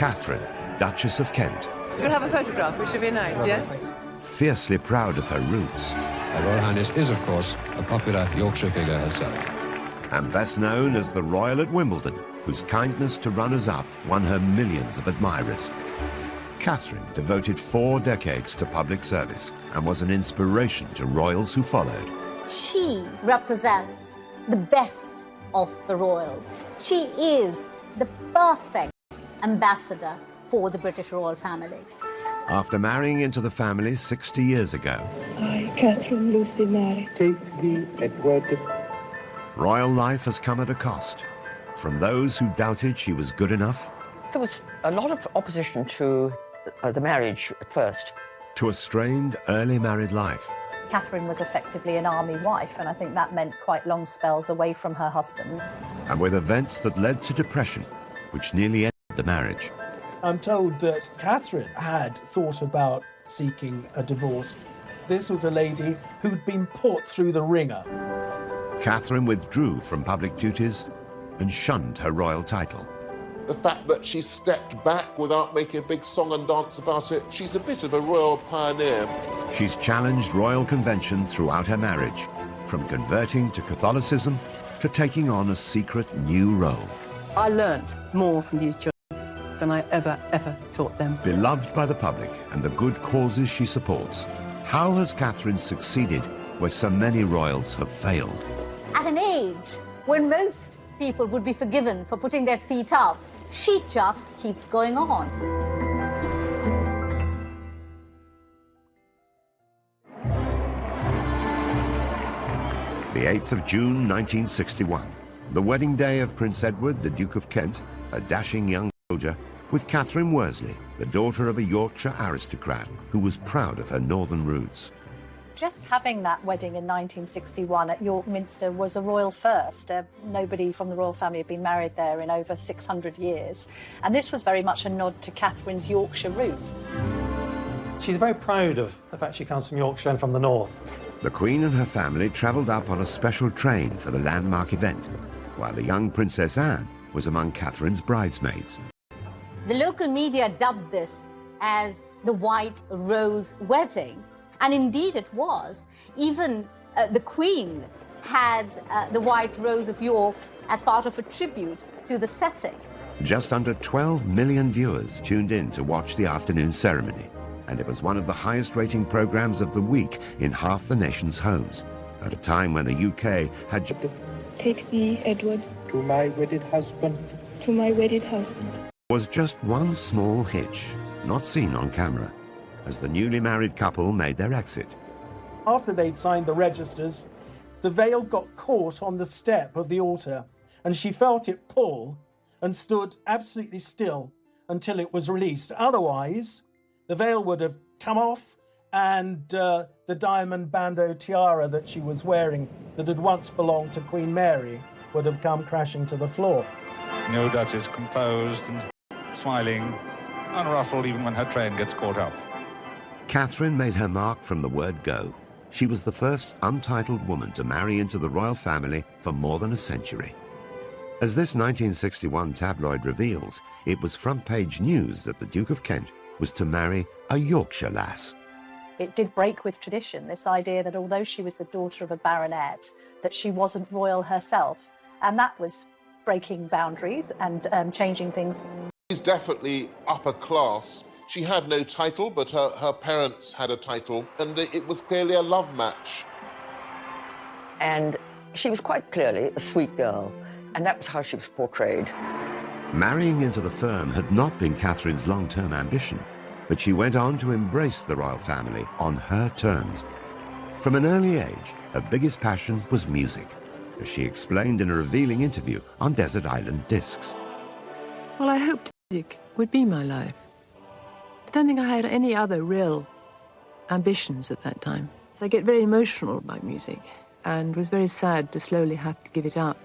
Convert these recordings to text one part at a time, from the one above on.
Katharine, Duchess of Kent. We'll have a photograph, which would be nice, yeah? Fiercely proud of her roots. Her Royal Highness is, of course, a popular Yorkshire figure herself. And best known as the Royal at Wimbledon, whose kindness to runners-up won her millions of admirers. Katharine devoted 4 decades to public service and was an inspiration to royals who followed. She represents the best of the royals. She is the perfect ambassador for the British royal family. After marrying into the family 60 years ago, I, Catherine Lucy Mary, take thee, Edward. royal life has come at a cost. From those who doubted she was good enough, There was a lot of opposition to the marriage at first. to a strained early married life. Catherine was effectively an army wife, and I think that meant quite long spells away from her husband. And with events that led to depression, which nearly ended the marriage. I'm told that Catherine had thought about seeking a divorce. This was a lady who'd been put through the ringer. Katharine withdrew from public duties and shunned her royal title. The fact that she stepped back without making a big song and dance about it, she's a bit of a royal pioneer. She's challenged royal convention throughout her marriage, from converting to Catholicism to taking on a secret new role. I learnt more from these children than I ever taught them. Beloved by the public and the good causes she supports, how has Katharine succeeded where so many royals have failed? At an age when most people would be forgiven for putting their feet up, she just keeps going on. The 8th of June 1961, the wedding day of Prince Edward, the Duke of Kent, a dashing young soldier, with Catherine Worsley, the daughter of a Yorkshire aristocrat who was proud of her northern roots. Just having that wedding in 1961 at York Minster was a royal first. Nobody from the royal family had been married there in over 600 years. And this was very much a nod to Catherine's Yorkshire roots. She's very proud of the fact she comes from Yorkshire and from the north. The Queen and her family travelled up on a special train for the landmark event, while the young Princess Anne was among Catherine's bridesmaids. The local media dubbed this as the White Rose Wedding. And indeed it was. Even the Queen had the White Rose of York as part of a tribute to the setting. Just under 12 million viewers tuned in to watch the afternoon ceremony, and it was one of the highest-rating programmes of the week in half the nation's homes, at a time when the UK had... take thee, Edward, To my wedded husband. to my wedded husband. was just one small hitch, not seen on camera, as the newly married couple made their exit. After they'd signed the registers, the veil got caught on the step of the altar, and she felt it pull and stood absolutely still until it was released. Otherwise, the veil would have come off, and the diamond bandeau tiara that she was wearing that had once belonged to Queen Mary would have come crashing to the floor. No Duchess, composed and smiling, unruffled even when her train gets caught up. Catherine made her mark from the word go. She was the first untitled woman to marry into the royal family for more than a century. As this 1961 tabloid reveals, it was front-page news that the Duke of Kent was to marry a Yorkshire lass. It did break with tradition, this idea that although she was the daughter of a baronet, that she wasn't royal herself. And that was breaking boundaries and changing things. She's definitely upper class. She had no title, but her parents had a title, and it was clearly a love match. And she was quite clearly a sweet girl, and that was how she was portrayed. Marrying into the firm had not been Catherine's long-term ambition, but she went on to embrace the royal family on her terms. From an early age, her biggest passion was music, as she explained in a revealing interview on Desert Island Discs. Well, I hoped music would be my life. I don't think I had any other real ambitions at that time. So I get very emotional about music and was very sad to slowly have to give it up.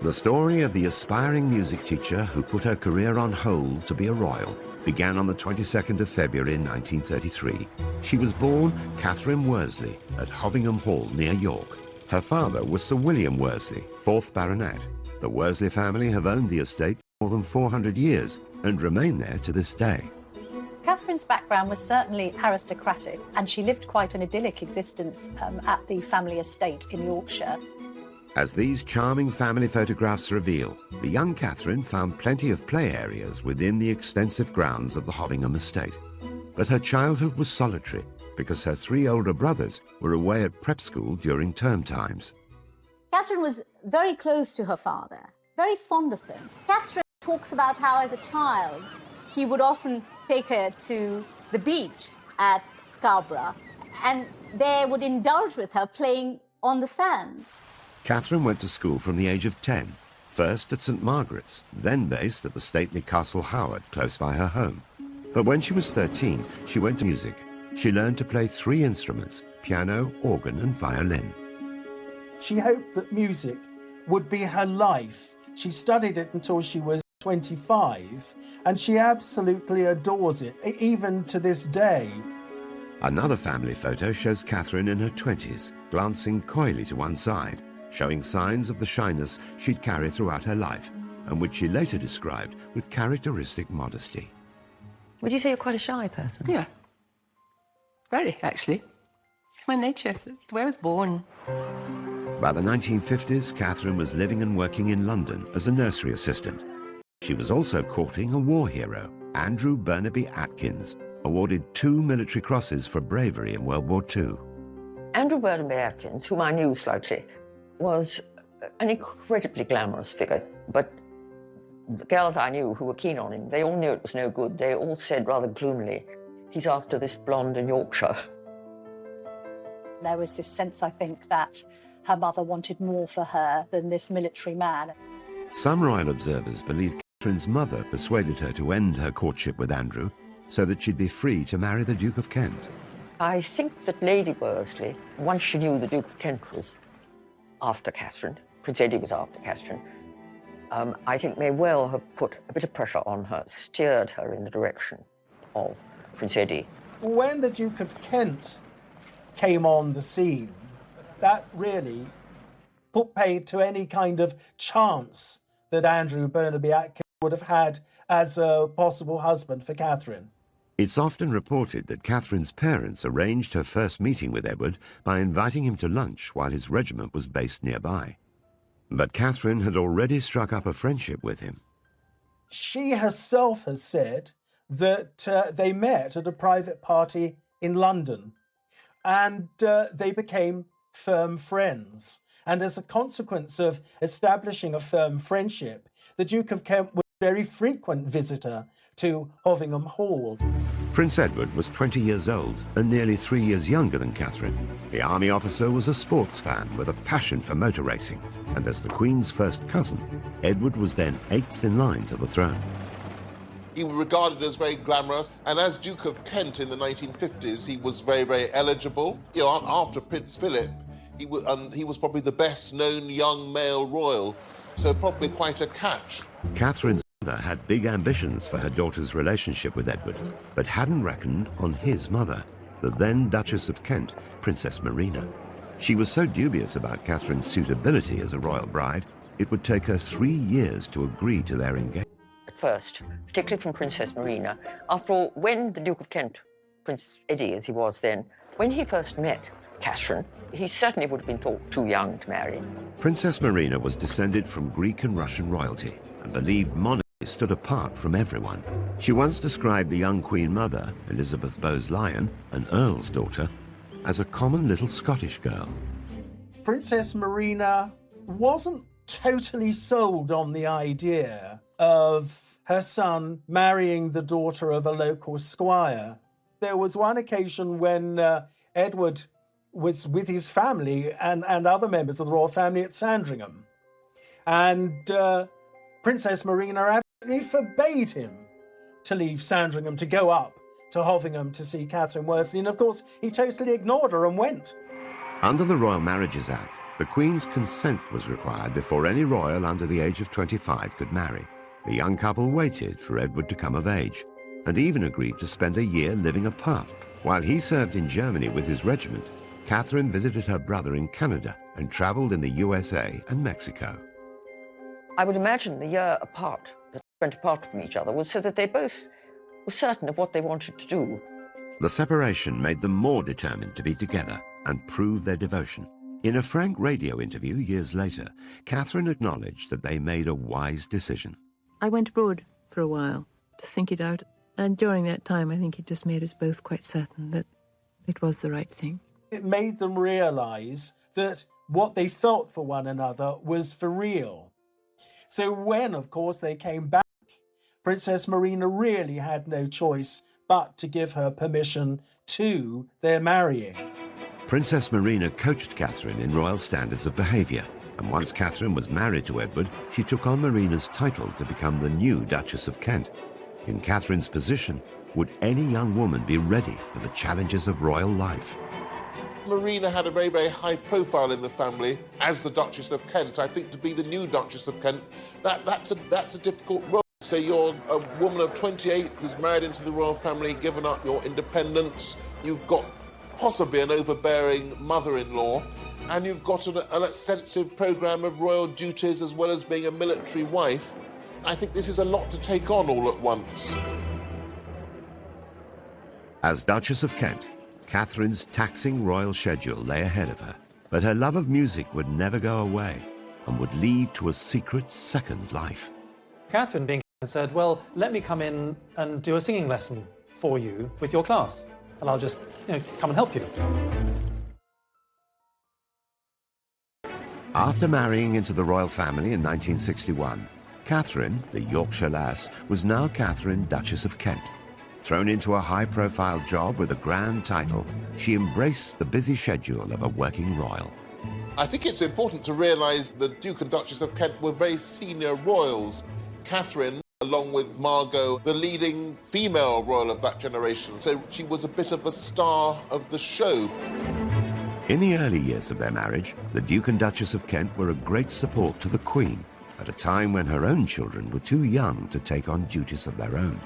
The story of the aspiring music teacher who put her career on hold to be a royal began on the 22nd of February 1933. She was born Catherine Worsley at Hovingham Hall near York. Her father was Sir William Worsley, 4th Baronet. The Worsley family have owned the estate more than 400 years and remain there to this day. Catherine's background was certainly aristocratic, and she lived quite an idyllic existence at the family estate in Yorkshire. As these charming family photographs reveal, the young Catherine found plenty of play areas within the extensive grounds of the Hovingham estate. But her childhood was solitary because her 3 older brothers were away at prep school during term times. Catherine was very close to her father, very fond of him. Catherine talks about how, as a child, he would often take her to the beach at Scarborough, and they would indulge with her playing on the sands. Catherine went to school from the age of 10, first at St Margaret's, then based at the stately Castle Howard close by her home. But when she was 13, she went to music. She learned to play 3 instruments, piano, organ and violin. She hoped that music would be her life. She studied it until she was 25, and she absolutely adores it, even to this day. Another family photo shows Catherine in her 20s, glancing coyly to one side, showing signs of the shyness she'd carried throughout her life, and which she later described with characteristic modesty. Would you say you're quite a shy person? Yeah. Very, actually. It's my nature. It's the way I was born. By the 1950s, Catherine was living and working in London as a nursery assistant. She was also courting a war hero, Andrew Burnaby Atkins, awarded 2 military crosses for bravery in World War II. Andrew Burnaby Atkins, whom I knew slightly, was an incredibly glamorous figure, but the girls I knew who were keen on him, they all knew it was no good. They all said rather gloomily, he's after this blonde in Yorkshire. There was this sense, I think, that her mother wanted more for her than this military man. Some royal observers believe Catherine's mother persuaded her to end her courtship with Andrew so that she'd be free to marry the Duke of Kent. I think that Lady Worsley, once she knew the Duke of Kent was after Catherine, Prince Eddie was after Catherine, I think may well have put a bit of pressure on her, steered her in the direction of Prince Eddie. When the Duke of Kent came on the scene, that really put paid to any kind of chance that Andrew Burnaby Atkins would have had as a possible husband for Catherine. It's often reported that Catherine's parents arranged her first meeting with Edward by inviting him to lunch while his regiment was based nearby. But Catherine had already struck up a friendship with him. She herself has said that they met at a private party in London, and they became firm friends. And as a consequence of establishing a firm friendship, the Duke of Kent was a very frequent visitor to Hovingham Hall. Prince Edward was 20 years old and nearly 3 years younger than Catherine. The army officer was a sports fan with a passion for motor racing, and as the Queen's first cousin, Edward was then 8th in line to the throne. He was regarded as very glamorous, and as Duke of Kent in the 1950s, he was very, very eligible. You know, after Prince Philip, he was probably the best-known young male royal, so probably quite a catch. Catherine's mother had big ambitions for her daughter's relationship with Edward, but hadn't reckoned on his mother, the then Duchess of Kent, Princess Marina. She was so dubious about Catherine's suitability as a royal bride, it would take her 3 years to agree to their engagement. At first, particularly from Princess Marina, after all, when the Duke of Kent, Prince Eddie as he was then, when he first met Catherine, he certainly would have been thought too young to marry. Princess Marina was descended from Greek and Russian royalty and believed monarchy stood apart from everyone. She once described the young Queen Mother, Elizabeth Bowes-Lyon, an Earl's daughter, as a common little Scottish girl. Princess Marina wasn't totally sold on the idea of her son marrying the daughter of a local squire. There was one occasion when Edward was with his family and other members of the royal family at Sandringham. And Princess Marina absolutely forbade him to leave Sandringham to go up to Hovingham to see Catherine Worsley. And of course, he totally ignored her and went. Under the Royal Marriages Act, the Queen's consent was required before any royal under the age of 25 could marry. The young couple waited for Edward to come of age and even agreed to spend a year living apart. While he served in Germany with his regiment, Catherine visited her brother in Canada and travelled in the USA and Mexico. I would imagine the year apart went apart from each other was so that they both were certain of what they wanted to do. The separation made them more determined to be together and prove their devotion. In a frank radio interview years later, Katharine acknowledged that they made a wise decision. I went abroad for a while to think it out, and during that time I think it just made us both quite certain that it was the right thing. It made them realise that what they felt for one another was for real. So when, of course, they came back, Princess Marina really had no choice but to give her permission to their marrying. Princess Marina coached Katharine in royal standards of behaviour, and once Katharine was married to Edward, she took on Marina's title to become the new Duchess of Kent. In Katharine's position, would any young woman be ready for the challenges of royal life? Marina had a very, very high profile in the family as the Duchess of Kent. I think to be the new Duchess of Kent, that's a difficult role. So you're a woman of 28 who's married into the royal family, given up your independence. You've got possibly an overbearing mother-in-law, and you've got an extensive programme of royal duties as well as being a military wife. I think this is a lot to take on all at once. As Duchess of Kent, Katharine's taxing royal schedule lay ahead of her, but her love of music would never go away and would lead to a secret second life. Katharine, being said, well, let me come in and do a singing lesson for you with your class, and I'll just, come and help you. After marrying into the royal family in 1961, Katharine, the Yorkshire lass, was now Katharine, Duchess of Kent. Thrown into a high-profile job with a grand title, she embraced the busy schedule of a working royal. I think it's important to realise the Duke and Duchess of Kent were very senior royals. Katharine, along with Margot, the leading female royal of that generation, so she was a bit of a star of the show. In the early years of their marriage, the Duke and Duchess of Kent were a great support to the Queen, at a time when her own children were too young to take on duties of their own.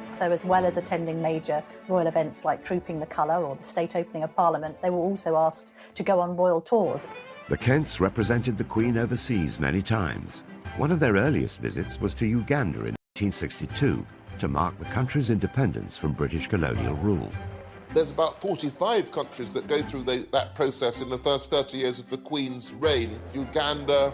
So as well as attending major royal events like Trooping the Colour or the state opening of Parliament, they were also asked to go on royal tours. The Kents represented the Queen overseas many times. One of their earliest visits was to Uganda in 1962 to mark the country's independence from British colonial rule. There's about 45 countries that go through that process in the first 30 years of the Queen's reign. Uganda,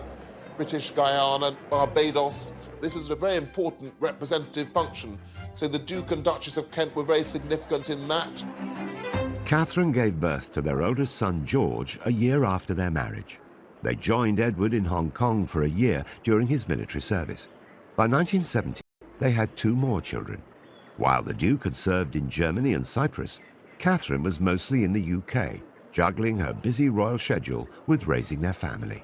British Guyana, Barbados. This is a very important representative function. So the Duke and Duchess of Kent were very significant in that. Katharine gave birth to their oldest son, George, a year after their marriage. They joined Edward in Hong Kong for a year during his military service. By 1970, they had 2 more children. While the Duke had served in Germany and Cyprus, Katharine was mostly in the UK, juggling her busy royal schedule with raising their family.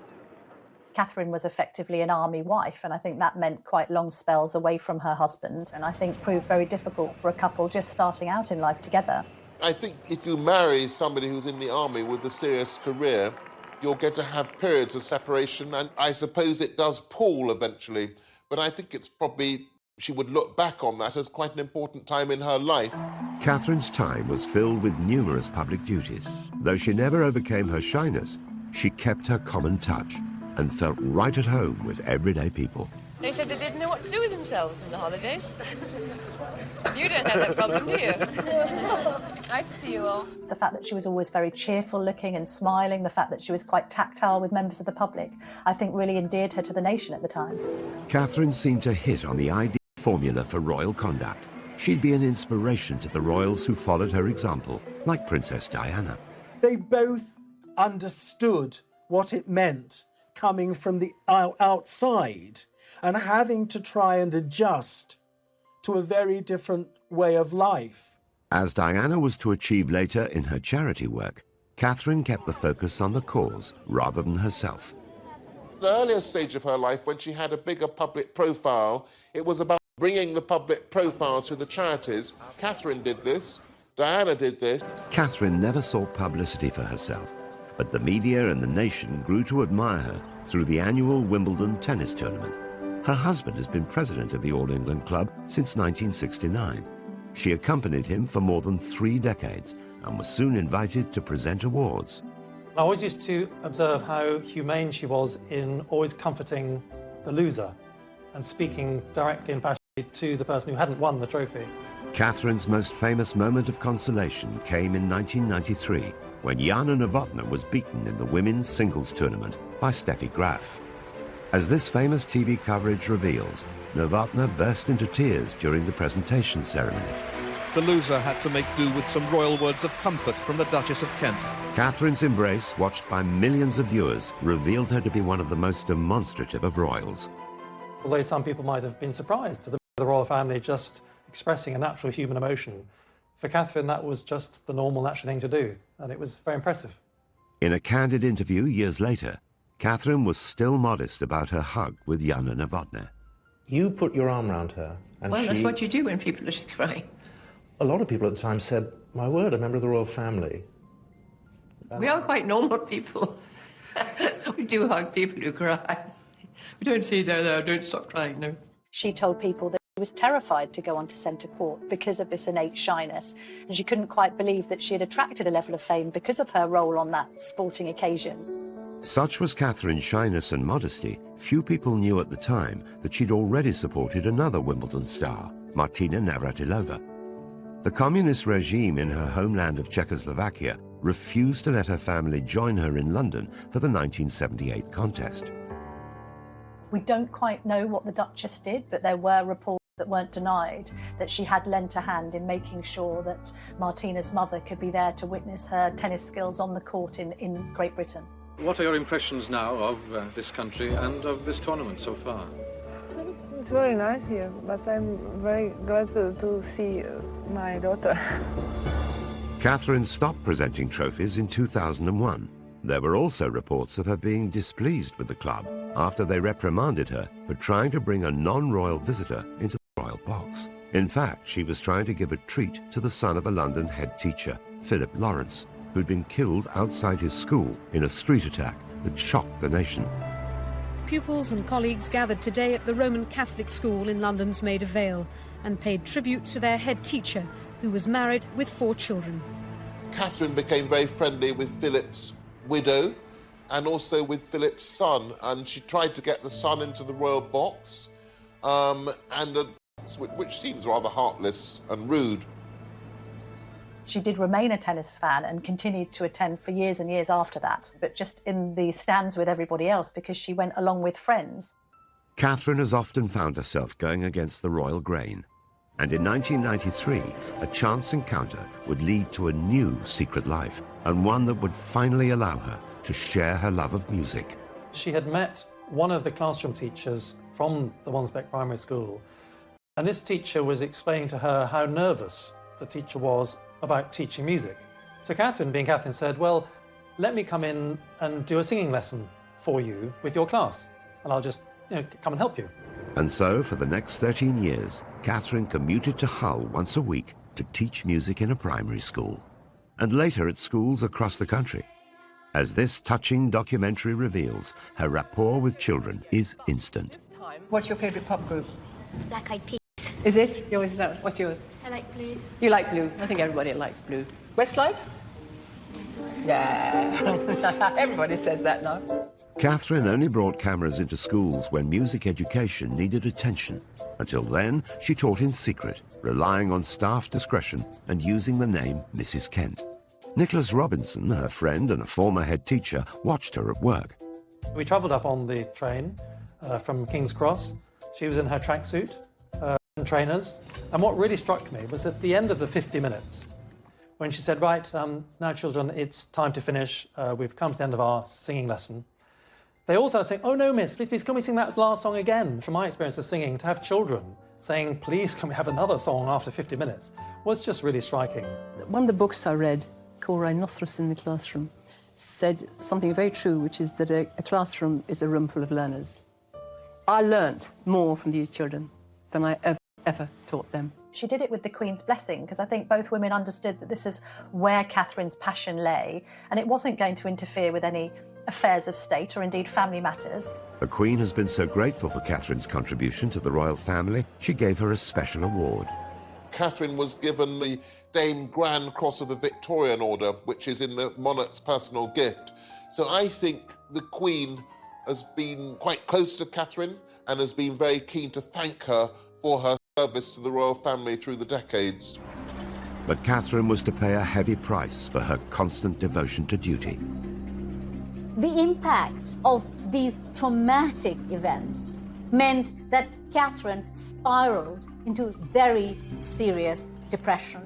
Katharine was effectively an army wife, and I think that meant quite long spells away from her husband, and I think proved very difficult for a couple just starting out in life together. I think if you marry somebody who's in the army with a serious career, you'll get to have periods of separation, and I suppose it does pall eventually, but I think it's probably, she would look back on that as quite an important time in her life. Katharine's time was filled with numerous public duties. Though she never overcame her shyness, she kept her common touch and felt right at home with everyday people. They said they didn't know what to do with themselves in the holidays. You don't have that problem, do you? Nice to see you all. The fact that she was always very cheerful looking and smiling, the fact that she was quite tactile with members of the public, I think really endeared her to the nation at the time. Katharine seemed to hit on the ideal formula for royal conduct. She'd be an inspiration to the royals who followed her example, like Princess Diana. They both understood what it meant coming from the outside and having to try and adjust to a very different way of life. As Diana was to achieve later in her charity work, Katharine kept the focus on the cause rather than herself. The earlier stage of her life, when she had a bigger public profile, it was about bringing the public profile to the charities. Katharine did this, Diana did this. Katharine never sought publicity for herself, but the media and the nation grew to admire her through the annual Wimbledon tennis tournament. Her husband has been president of the All England Club since 1969. She accompanied him for more than 3 decades and was soon invited to present awards. I always used to observe how humane she was in always comforting the loser and speaking directly and passionately to the person who hadn't won the trophy. Catherine's most famous moment of consolation came in 1993, when Jana Novotná was beaten in the women's singles tournament by Steffi Graf. As this famous TV coverage reveals, Novotná burst into tears during the presentation ceremony. The loser had to make do with some royal words of comfort from the Duchess of Kent. Catherine's embrace, watched by millions of viewers, revealed her to be one of the most demonstrative of royals. Although some people might have been surprised to the royal family just expressing a natural human emotion, for Catherine that was just the normal, natural thing to do, and it was very impressive. In a candid interview years later, Catherine was still modest about her hug with Jana Novotná. You put your arm around her, and well, that's what you do when people are crying. A lot of people at the time said, my word, a member of the royal family. We are quite normal people. We do hug people who cry. We don't say, there, don't stop crying, no. She told people that she was terrified to go onto centre court because of this innate shyness, and she couldn't quite believe that she had attracted a level of fame because of her role on that sporting occasion. Such was Catherine's shyness and modesty, few people knew at the time that she'd already supported another Wimbledon star, Martina Navratilova. The communist regime in her homeland of Czechoslovakia refused to let her family join her in London for the 1978 contest. We don't quite know what the Duchess did, but there were reports that weren't denied that she had lent a hand in making sure that Martina's mother could be there to witness her tennis skills on the court in Great Britain. What are your impressions now of this country and of this tournament so far? It's very nice here, but I'm very glad to see my daughter. Catherine stopped presenting trophies in 2001. There were also reports of her being displeased with the club after they reprimanded her for trying to bring a non-royal visitor into the royal box. In fact, she was trying to give a treat to the son of a London head teacher, Philip Lawrence, who'd been killed outside his school in a street attack that shocked the nation. Pupils and colleagues gathered today at the Roman Catholic school in London's Maida Vale and paid tribute to their head teacher, who was married with 4 children. Catherine became very friendly with Philip's widow and also with Philip's son, and she tried to get the son into the royal box, which seems rather heartless and rude. She did remain a tennis fan and continued to attend for years and years after that, but just in the stands with everybody else because she went along with friends. Catherine has often found herself going against the royal grain. And in 1993, a chance encounter would lead to a new secret life, and one that would finally allow her to share her love of music. She had met one of the classroom teachers from the Wansbeck Primary School, and this teacher was explaining to her how nervous the teacher was about teaching music. So Catherine, being Catherine, said, well, let me come in and do a singing lesson for you with your class, and I'll just come and help you. And so, for the next 13 years, Catherine commuted to Hull once a week to teach music in a primary school, and later at schools across the country. As this touching documentary reveals, her rapport with children is instant. What's your favourite pop group? Black Eyed Peas. Is it? Yours is that? What's yours? I like blue. You like blue? I think everybody likes blue. Westlife? Yeah. Everybody says that now. Catherine only brought cameras into schools when music education needed attention. Until then, she taught in secret, relying on staff discretion and using the name Mrs. Kent. Nicholas Robinson, her friend and a former head teacher, watched her at work. We travelled up on the train from King's Cross. She was in her tracksuit and trainers. And what really struck me was at the end of the 50 minutes, when she said, right, now children, it's time to finish. We've come to the end of our singing lesson. They all started saying, oh no, miss, please, can we sing that last song again? From my experience of singing, to have children saying, please, can we have another song after 50 minutes, was just really striking. One of the books I read, called Rhinoceros in the Classroom, said something very true, which is that a classroom is a room full of learners. I learnt more from these children than I ever taught them. She did it with the Queen's blessing, because I think both women understood that this is where Catherine's passion lay, and it wasn't going to interfere with any affairs of state or indeed family matters. The Queen has been so grateful for Catherine's contribution to the royal family, she gave her a special award. Catherine was given the Dame Grand Cross of the Victorian Order, which is in the monarch's personal gift. So I think the Queen has been quite close to Catherine and has been very keen to thank her for her service to the royal family through the decades. But Catherine was to pay a heavy price for her constant devotion to duty. The impact of these traumatic events meant that Catherine spiraled into very serious depression.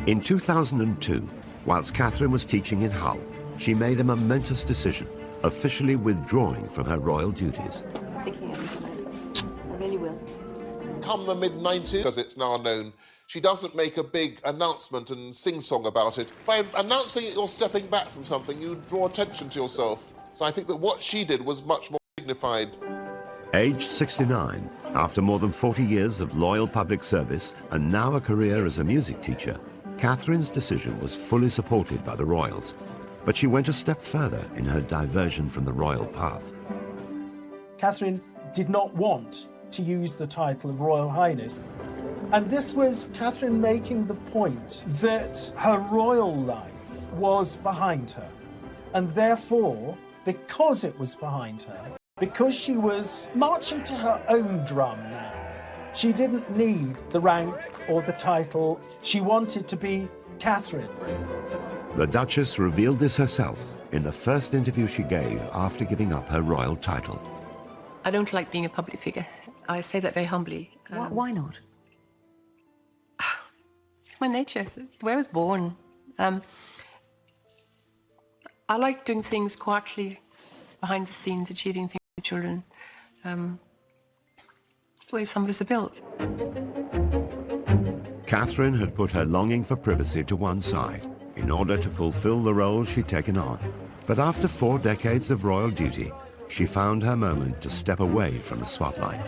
In 2002, whilst Catherine was teaching in Hull, she made a momentous decision, officially withdrawing from her royal duties. Thinking of it, I really will. Come the mid-90s, as it's now known, she doesn't make a big announcement and sing-song about it. By announcing that you're stepping back from something, you draw attention to yourself. So I think that what she did was much more dignified. Aged 69, after more than 40 years of loyal public service and now a career as a music teacher, Catherine's decision was fully supported by the royals. But she went a step further in her diversion from the royal path. Catherine did not want to use the title of Royal Highness. And this was Catherine making the point that her royal life was behind her. And therefore, because it was behind her, because she was marching to her own drum now, she didn't need the rank or the title. She wanted to be Catherine. The Duchess revealed this herself in the first interview she gave after giving up her royal title. I don't like being a public figure. I say that very humbly. Why not? It's my nature. It's the way I was born. I like doing things quietly behind the scenes, achieving things for children. It's the way some of us are built. Catherine had put her longing for privacy to one side in order to fulfill the role she'd taken on. But after 4 decades of royal duty, she found her moment to step away from the spotlight.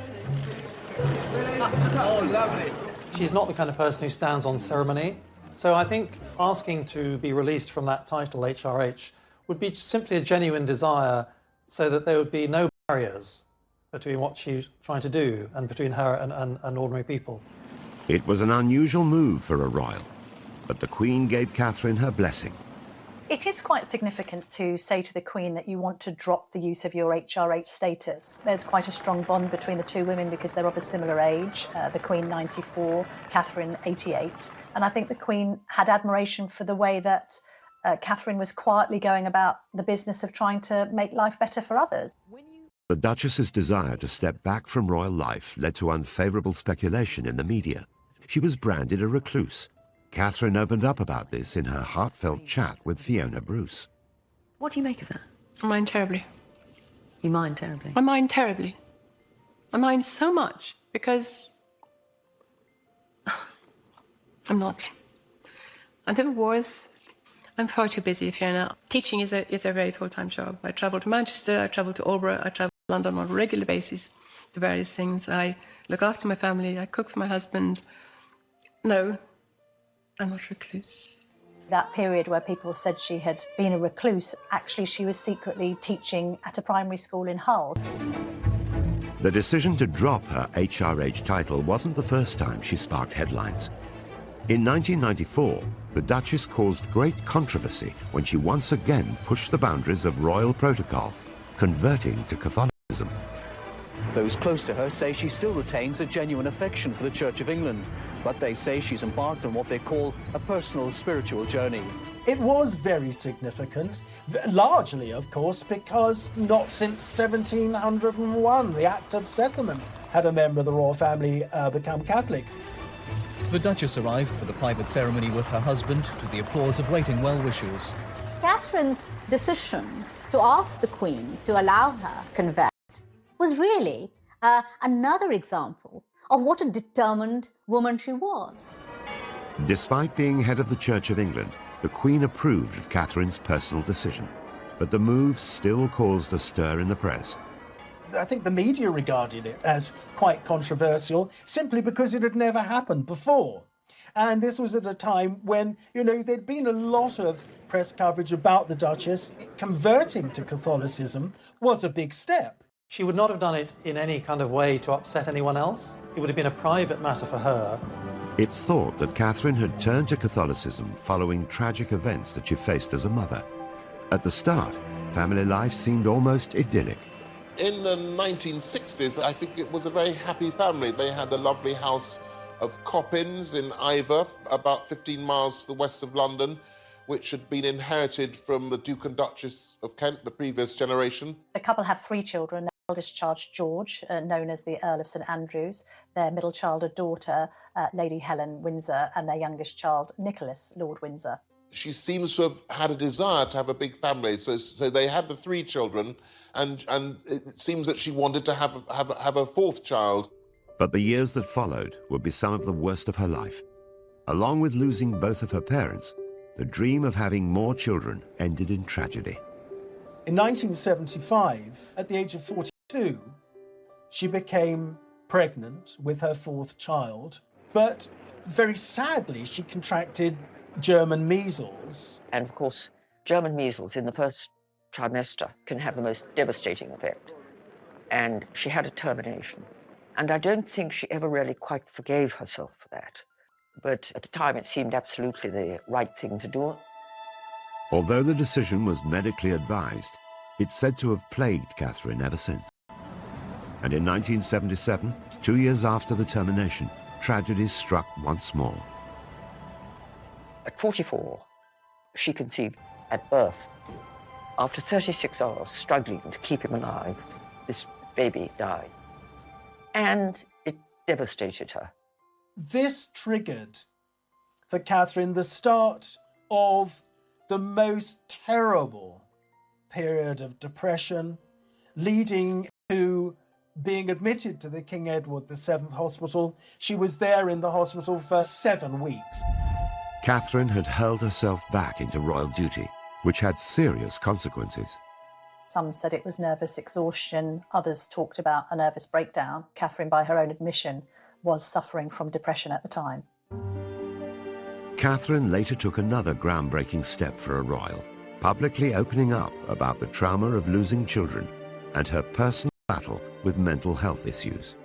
Oh, lovely. She's not the kind of person who stands on ceremony. So I think asking to be released from that title, HRH, would be simply a genuine desire so that there would be no barriers between what she's trying to do and between her and ordinary people. It was an unusual move for a royal, but the Queen gave Catherine her blessing. It is quite significant to say to the Queen that you want to drop the use of your HRH status. There's quite a strong bond between the two women because they're of a similar age. The Queen 94, Catherine 88. And I think the Queen had admiration for the way that Catherine was quietly going about the business of trying to make life better for others. The Duchess's desire to step back from royal life led to unfavourable speculation in the media. She was branded a recluse. Catherine opened up about this in her heartfelt chat with Fiona Bruce. What do you make of that? I mind terribly. You mind terribly? I mind terribly. I mind so much because I'm not. I never was. I'm far too busy, Fiona. Teaching is a very full-time job. I travel to Manchester, I travel to Albury, I travel to London on a regular basis to various things. I look after my family, I cook for my husband. No, I'm not a recluse. That period where people said she had been a recluse, actually she was secretly teaching at a primary school in Hull. The decision to drop her HRH title wasn't the first time she sparked headlines. In 1994, the Duchess caused great controversy when she once again pushed the boundaries of royal protocol, converting to Catholicism. Those close to her say she still retains a genuine affection for the Church of England, but they say she's embarked on what they call a personal spiritual journey. It was very significant, largely, of course, because not since 1701, the Act of Settlement, had a member of the royal family become Catholic. The Duchess arrived for the private ceremony with her husband to the applause of waiting well-wishers. Catherine's decision to ask the Queen to allow her convert was really another example of what a determined woman she was. Despite being head of the Church of England, the Queen approved of Catherine's personal decision, but the move still caused a stir in the press. I think the media regarded it as quite controversial simply because it had never happened before. And this was at a time when, there'd been a lot of press coverage about the Duchess. Converting to Catholicism was a big step. She would not have done it in any kind of way to upset anyone else. It would have been a private matter for her. It's thought that Catherine had turned to Catholicism following tragic events that she faced as a mother. At the start, family life seemed almost idyllic. In the 1960s, I think it was a very happy family. They had the lovely house of Coppins in Iver, about 15 miles to the west of London, which had been inherited from the Duke and Duchess of Kent, the previous generation. The couple have 3 children. Their eldest child, George, known as the Earl of St Andrews, their middle child, a daughter, Lady Helen Windsor, and their youngest child, Nicholas, Lord Windsor. She seems to have had a desire to have a big family, so they had the 3 children, and it seems that she wanted to have a 4th child. But the years that followed would be some of the worst of her life. Along with losing both of her parents, the dream of having more children ended in tragedy. In 1975, at the age of 42, she became pregnant with her 4th child, but very sadly she contracted German measles. And of course, German measles in the first trimester can have the most devastating effect. And she had a termination. And I don't think she ever really quite forgave herself for that. But at the time, it seemed absolutely the right thing to do. Although the decision was medically advised, it's said to have plagued Catherine ever since. And in 1977, 2 years after the termination, tragedy struck once more. At 44, she conceived at birth. After 36 hours struggling to keep him alive, this baby died. And it devastated her. This triggered for Catherine the start of the most terrible period of depression, leading to being admitted to the King Edward VII Hospital. She was there in the hospital for 7 weeks. Catherine had hurled herself back into royal duty, which had serious consequences. Some said it was nervous exhaustion. Others talked about a nervous breakdown. Catherine, by her own admission, was suffering from depression at the time. Catherine later took another groundbreaking step for a royal, publicly opening up about the trauma of losing children and her personal battle with mental health issues.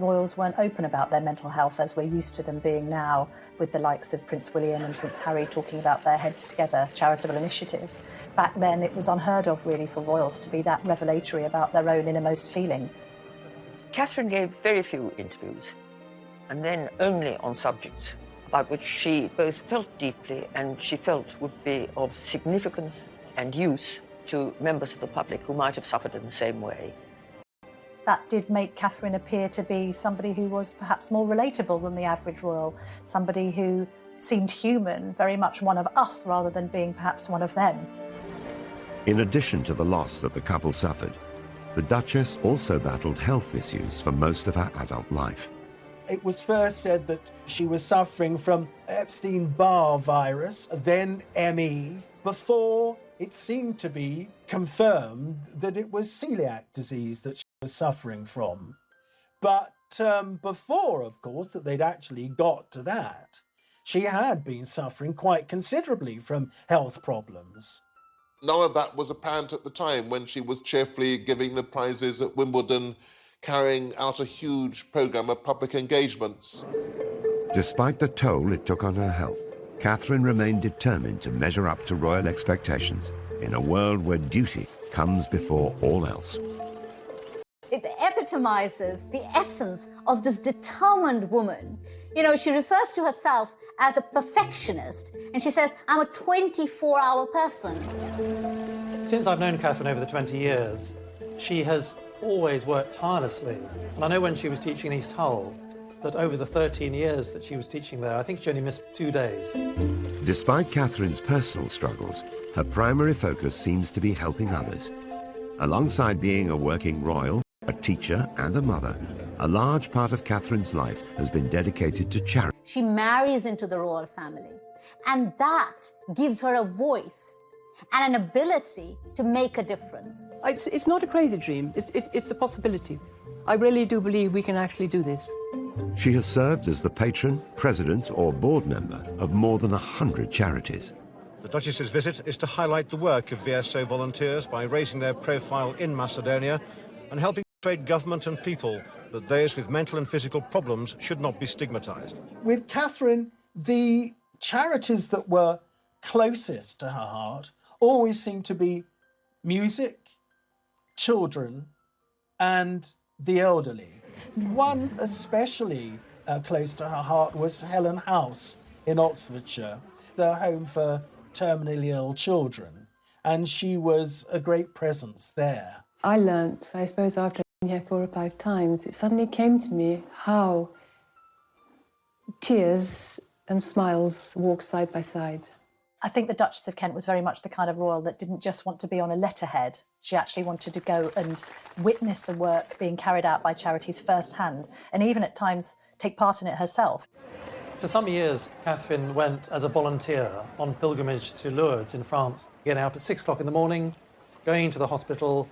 Royals weren't open about their mental health as we're used to them being now, with the likes of Prince William and Prince Harry talking about their Heads Together charitable initiative. Back then it was unheard of really for royals to be that revelatory about their own innermost feelings. Catherine gave very few interviews, and then only on subjects about which she both felt deeply and she felt would be of significance and use to members of the public who might have suffered in the same way. That did make Catherine appear to be somebody who was perhaps more relatable than the average royal, somebody who seemed human, very much one of us rather than being perhaps one of them. In addition to the loss that the couple suffered, the Duchess also battled health issues for most of her adult life. It was first said that she was suffering from Epstein-Barr virus, then ME, before it seemed to be confirmed that it was celiac disease that she was suffering from. But before, of course, that they'd actually got to that, she had been suffering quite considerably from health problems. None of that was apparent at the time when she was cheerfully giving the prizes at Wimbledon, carrying out a huge programme of public engagements. Despite the toll it took on her health, Catherine remained determined to measure up to royal expectations in a world where duty comes before all else. It epitomizes the essence of this determined woman. You know, she refers to herself as a perfectionist, and she says, I'm a 24-hour person. Since I've known Catherine over the 20 years, she has always worked tirelessly. And I know when she was teaching in East Hull, that over the 13 years that she was teaching there, I think she only missed 2 days. Despite Catherine's personal struggles, her primary focus seems to be helping others. Alongside being a working royal, a teacher and a mother, a large part of Catherine's life has been dedicated to charity. She marries into the royal family, and that gives her a voice and an ability to make a difference. It's not a crazy dream. It's a possibility. I really do believe we can actually do this. She has served as the patron, president or board member of more than 100 charities. The Duchess's visit is to highlight the work of VSO volunteers by raising their profile in Macedonia and helping persuade government and people that those with mental and physical problems should not be stigmatised. With Catherine, the charities that were closest to her heart always seemed to be music, children, and the elderly. One especially close to her heart was Helen House in Oxfordshire, the home for terminally ill children, and she was a great presence there. I learnt, I suppose, after being here 4 or 5 times, it suddenly came to me how tears and smiles walk side by side. I think the Duchess of Kent was very much the kind of royal that didn't just want to be on a letterhead. She actually wanted to go and witness the work being carried out by charities firsthand, and even at times take part in it herself. For some years, Catherine went as a volunteer on pilgrimage to Lourdes in France, getting up at 6 o'clock in the morning, going to the hospital,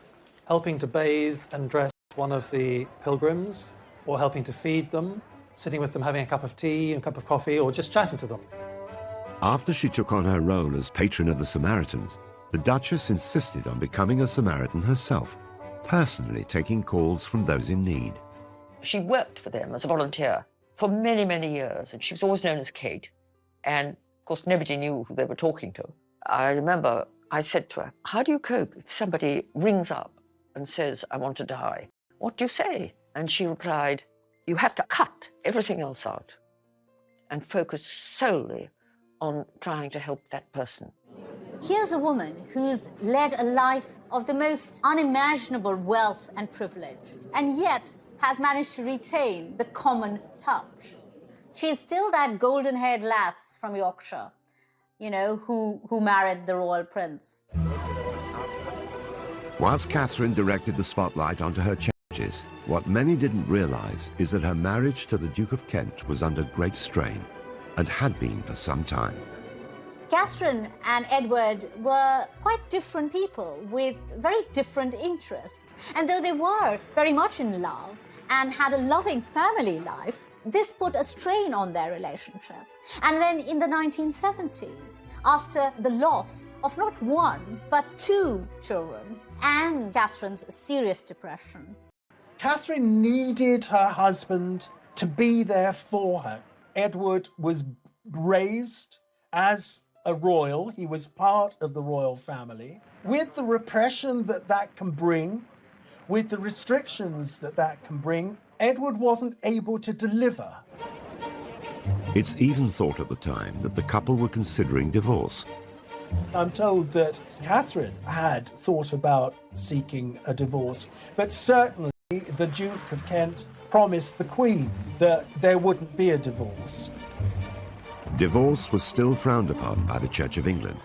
helping to bathe and dress one of the pilgrims, or helping to feed them, sitting with them having a cup of tea, a cup of coffee, or just chatting to them. After she took on her role as patron of the Samaritans, the Duchess insisted on becoming a Samaritan herself, personally taking calls from those in need. She worked for them as a volunteer for many, many years, and she was always known as Kate. And, of course, nobody knew who they were talking to. I remember I said to her, how do you cope if somebody rings up and says, I want to die? What do you say? And she replied, you have to cut everything else out and focus solely on trying to help that person. Here's a woman who's led a life of the most unimaginable wealth and privilege, and yet has managed to retain the common touch. She's still that golden-haired lass from Yorkshire, you know, who married the royal prince. Whilst Catherine directed the spotlight onto her charities, what many didn't realise is that her marriage to the Duke of Kent was under great strain, and had been for some time. Catherine and Edward were quite different people with very different interests. And though they were very much in love and had a loving family life, this put a strain on their relationship. And then in the 1970s, after the loss of not 1, but 2 children, and Catherine's serious depression, Catherine needed her husband to be there for her. Edward was raised as a royal. He was part of the royal family. With the repression that can bring, with the restrictions that can bring, Edward wasn't able to deliver. It's even thought at the time that the couple were considering divorce. I'm told that Catherine had thought about seeking a divorce, but certainly the Duke of Kent promised the Queen that there wouldn't be a divorce. Divorce was still frowned upon by the Church of England,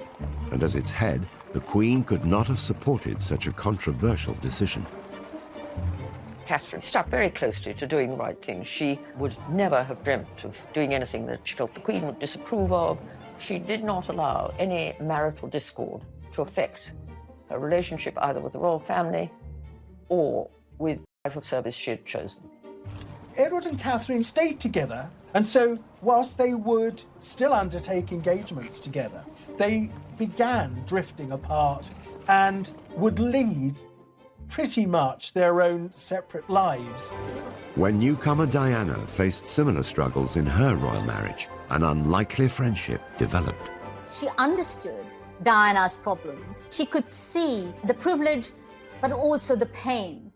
and as its head, the Queen could not have supported such a controversial decision. Catherine stuck very closely to doing the right thing. She would never have dreamt of doing anything that she felt the Queen would disapprove of. She did not allow any marital discord to affect her relationship either with the royal family or with the life of service she had chosen. Edward and Catherine stayed together, and so whilst they would still undertake engagements together, they began drifting apart and would lead pretty much their own separate lives. When newcomer Diana faced similar struggles in her royal marriage, an unlikely friendship developed. She understood Diana's problems. She could see the privilege, but also the pain.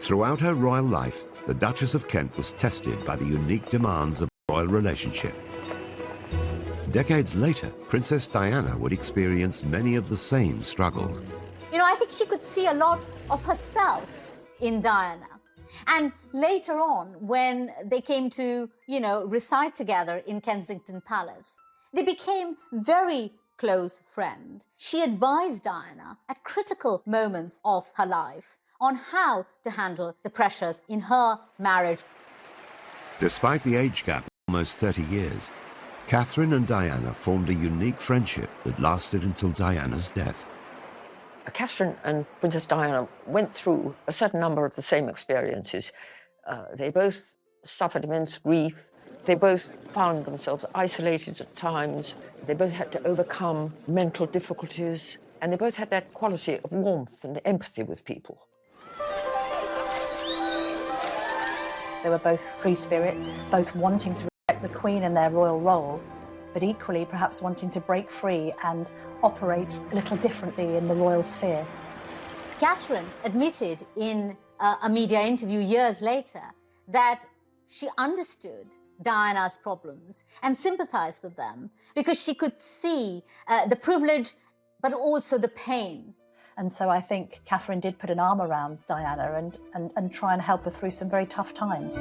Throughout her royal life, the Duchess of Kent was tested by the unique demands of a royal relationship. Decades later, Princess Diana would experience many of the same struggles. You know, I think she could see a lot of herself in Diana. And later on, when they came to, reside together in Kensington Palace, they became very close friends. She advised Diana at critical moments of her life on how to handle the pressures in her marriage. Despite the age gap of almost 30 years, Catherine and Diana formed a unique friendship that lasted until Diana's death. Catherine and Princess Diana went through a certain number of the same experiences. They both suffered immense grief. They both found themselves isolated at times. They both had to overcome mental difficulties, and they both had that quality of warmth and empathy with people. They were both free spirits, both wanting to respect the Queen in their royal role, but equally perhaps wanting to break free and operate a little differently in the royal sphere. Catherine admitted in a media interview years later that she understood Diana's problems and sympathized with them because she could see the privilege but also the pain. And so I think Catherine did put an arm around Diana and try and help her through some very tough times.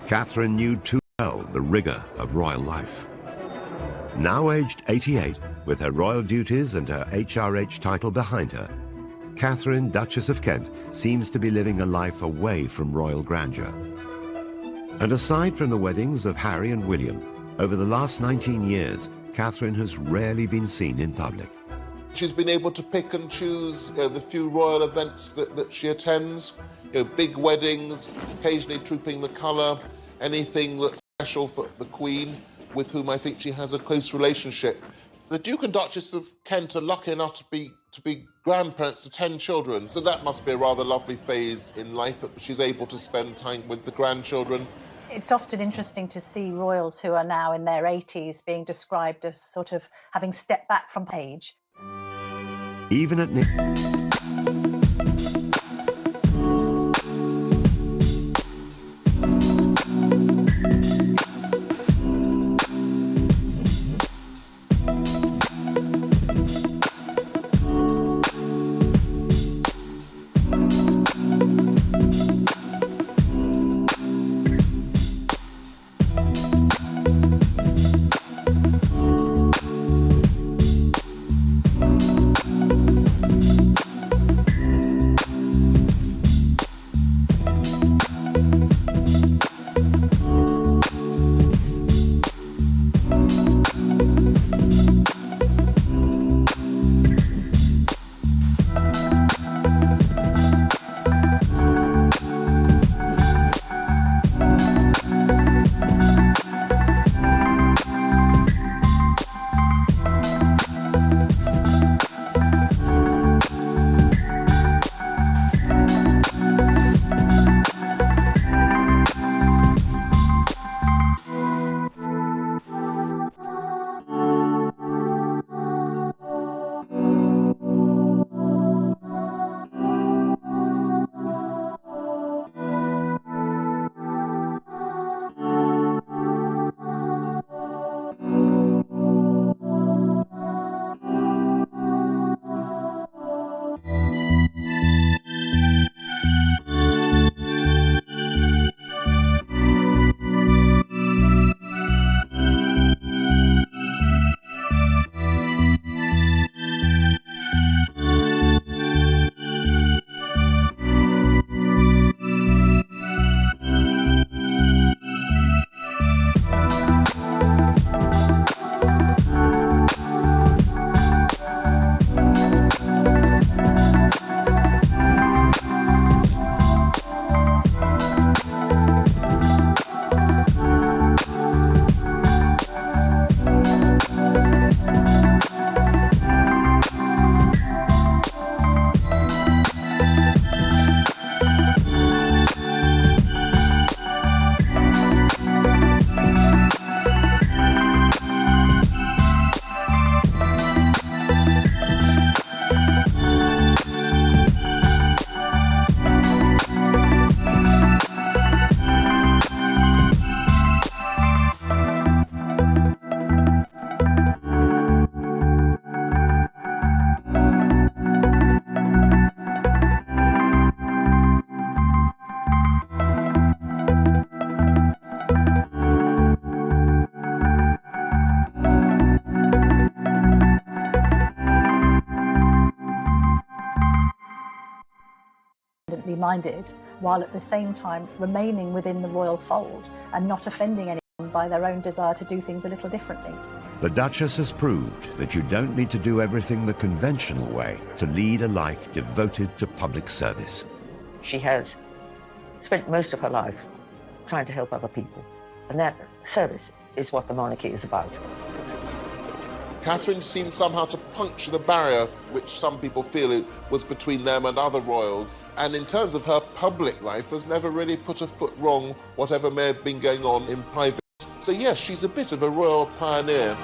Catherine knew too well the rigour of royal life. Now aged 88, with her royal duties and her HRH title behind her, Katharine, Duchess of Kent, seems to be living a life away from royal grandeur. And aside from the weddings of Harry and William, over the last 19 years, Katharine has rarely been seen in public. She's been able to pick and choose the few royal events that she attends, big weddings, occasionally trooping the colour, anything that's special for the Queen, with whom I think she has a close relationship. The Duke and Duchess of Kent are lucky enough to be grandparents to 10 children, so that must be a rather lovely phase in life that she's able to spend time with the grandchildren. It's often interesting to see royals who are now in their 80s being described as sort of having stepped back from age. Even at minded, while at the same time remaining within the royal fold and not offending anyone by their own desire to do things a little differently. The Duchess has proved that you don't need to do everything the conventional way to lead a life devoted to public service. She has spent most of her life trying to help other people, and that service is what the monarchy is about. Katharine seemed somehow to puncture the barrier which some people feel it was between them and other royals, and in terms of her public life has never really put a foot wrong, whatever may have been going on in private. So yes, she's a bit of a royal pioneer.